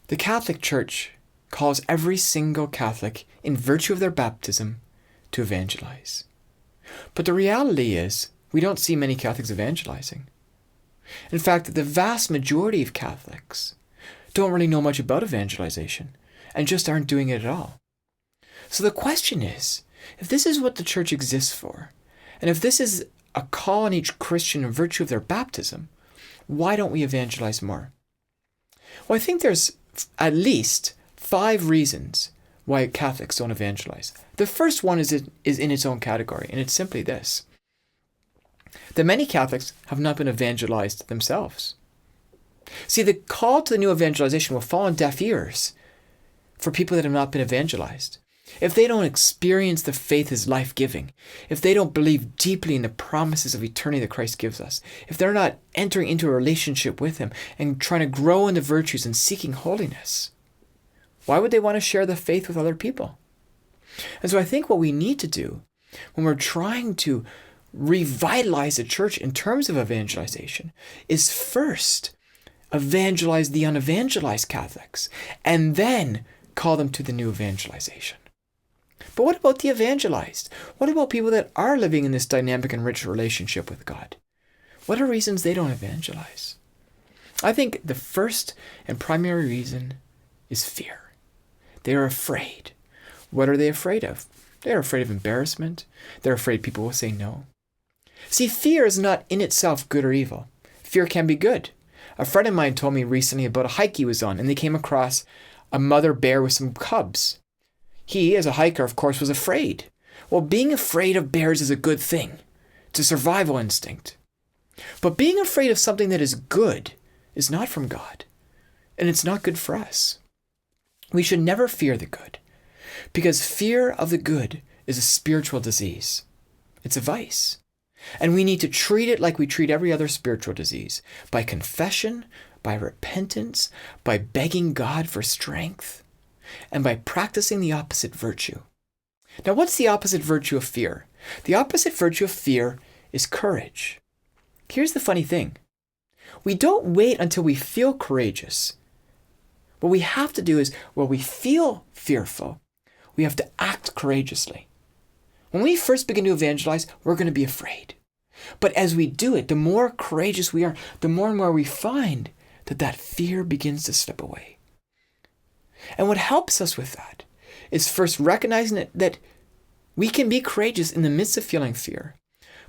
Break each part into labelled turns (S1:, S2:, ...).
S1: The Catholic Church calls every single Catholic, in virtue of their baptism, to evangelize. But the reality is, we don't see many Catholics evangelizing. In fact, the vast majority of Catholics don't really know much about evangelization and just aren't doing it at all. So the question is, if this is what the Church exists for, and if this is a call on each Christian in virtue of their baptism, why don't we evangelize more? Well, I think there's at least 5 reasons why Catholics don't evangelize. The first one is in its own category, and it's simply this: that many Catholics have not been evangelized themselves. See, the call to the new evangelization will fall on deaf ears for people that have not been evangelized. If they don't experience the faith as life-giving, if they don't believe deeply in the promises of eternity that Christ gives us, if they're not entering into a relationship with Him and trying to grow in the virtues and seeking holiness, why would they want to share the faith with other people? And so I think what we need to do when we're trying to revitalize the church in terms of evangelization is first evangelize the unevangelized Catholics and then call them to the new evangelization. But what about the evangelized? What about people that are living in this dynamic and rich relationship with God? What are reasons they don't evangelize? I think the first and primary reason is fear. They are afraid. What are they afraid of? They're afraid of embarrassment. They're afraid people will say no. See, fear is not in itself good or evil. Fear can be good. A friend of mine told me recently about a hike he was on, and they came across a mother bear with some cubs. He, as a hiker, of course, was afraid. Well, being afraid of bears is a good thing. It's a survival instinct. But being afraid of something that is good is not from God, and it's not good for us. We should never fear the good, because fear of the good is a spiritual disease. It's a vice. And we need to treat it like we treat every other spiritual disease, by confession, by repentance, by begging God for strength, and by practicing the opposite virtue. Now, what's the opposite virtue of fear? The opposite virtue of fear is courage. Here's the funny thing. We don't wait until we feel courageous. What we have to do is, when we feel fearful, we have to act courageously. When we first begin to evangelize, we're going to be afraid. But as we do it, the more courageous we are, the more and more we find that fear begins to slip away. And what helps us with that is first recognizing that we can be courageous in the midst of feeling fear.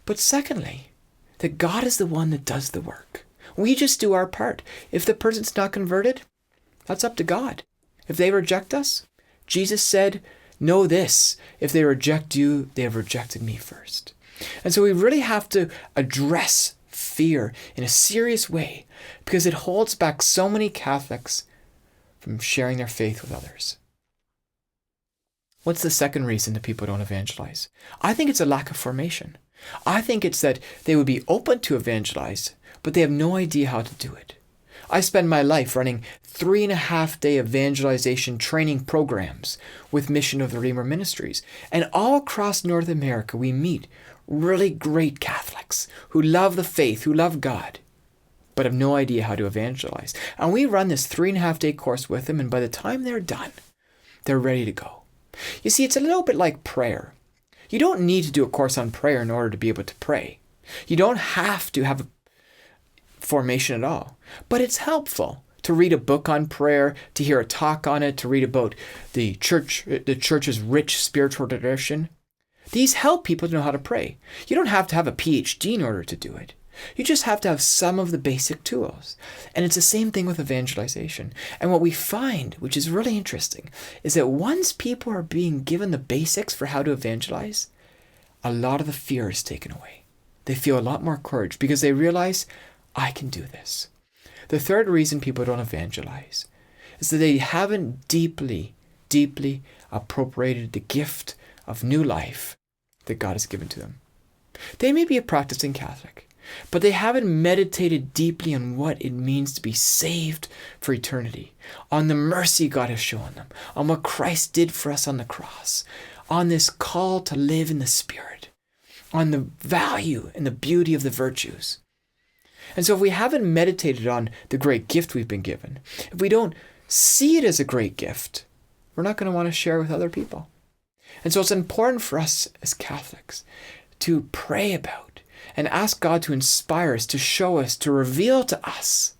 S1: But secondly, that God is the one that does the work. We just do our part. If the person's not converted, that's up to God. If they reject us, Jesus said, know this, if they reject you, they have rejected me first. And so we really have to address fear in a serious way, because it holds back so many Catholics from sharing their faith with others. What's the second reason that people don't evangelize? I think it's a lack of formation. I think it's that they would be open to evangelize, but they have no idea how to do it. I spend my life running 3.5-day evangelization training programs with Mission of the Redeemer Ministries. And all across North America, we meet really great Catholics who love the faith, who love God, but have no idea how to evangelize. And we run this 3.5-day course with them, and by the time they're done, they're ready to go. You see, it's a little bit like prayer. You don't need to do a course on prayer in order to be able to pray. You don't have to have a formation at all. But it's helpful to read a book on prayer, to hear a talk on it, to read about the church's rich spiritual tradition. These help people to know how to pray. You don't have to have a PhD in order to do it. You just have to have some of the basic tools. And it's the same thing with evangelization. And what we find, which is really interesting, is that once people are being given the basics for how to evangelize, a lot of the fear is taken away. They feel a lot more courage because they realize, I can do this. The third reason people don't evangelize is that they haven't deeply appropriated the gift of new life that God has given to them. They may be a practicing Catholic, but they haven't meditated deeply on what it means to be saved for eternity, on the mercy God has shown them, on what Christ did for us on the cross, on this call to live in the Spirit, on the value and the beauty of the virtues. And so if we haven't meditated on the great gift we've been given, if we don't see it as a great gift, we're not going to want to share with other people. And so it's important for us as Catholics to pray about and ask God to inspire us, to show us, to reveal to us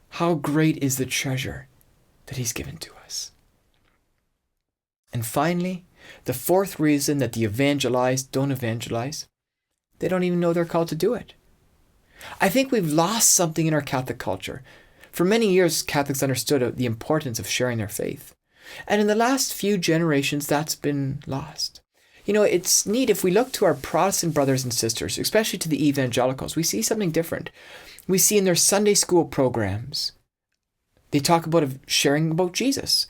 S1: how great is the treasure that He's given to us. And finally, the fourth reason that the evangelized don't evangelize, they don't even know they're called to do it. I think we've lost something in our Catholic culture. For many years, Catholics understood the importance of sharing their faith. And in the last few generations, that's been lost. It's neat. If we look to our Protestant brothers and sisters, especially to the evangelicals, we see something different. We see in their Sunday school programs, they talk about sharing about Jesus.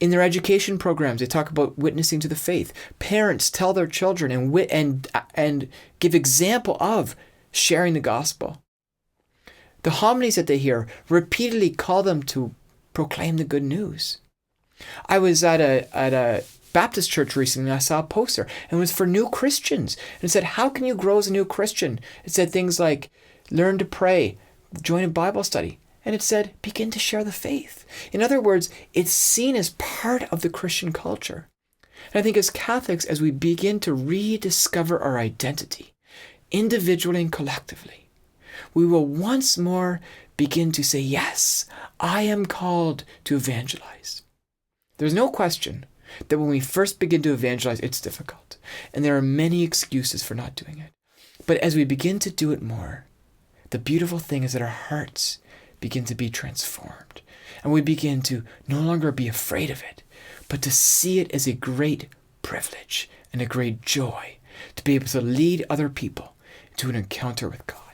S1: In their education programs, they talk about witnessing to the faith. Parents tell their children and give example of sharing the gospel. The homilies that they hear repeatedly call them to proclaim the good news. I was at a Baptist church recently, and I saw a poster, and it was for new Christians. And it said, how can you grow as a new Christian? It said things like, learn to pray, join a Bible study. And it said, begin to share the faith. In other words, it's seen as part of the Christian culture. And I think as Catholics, as we begin to rediscover our identity, individually and collectively, we will once more begin to say, yes, I am called to evangelize. There's no question that when we first begin to evangelize, it's difficult. And there are many excuses for not doing it. But as we begin to do it more, the beautiful thing is that our hearts begin to be transformed. And we begin to no longer be afraid of it, but to see it as a great privilege and a great joy to be able to lead other people to an encounter with God.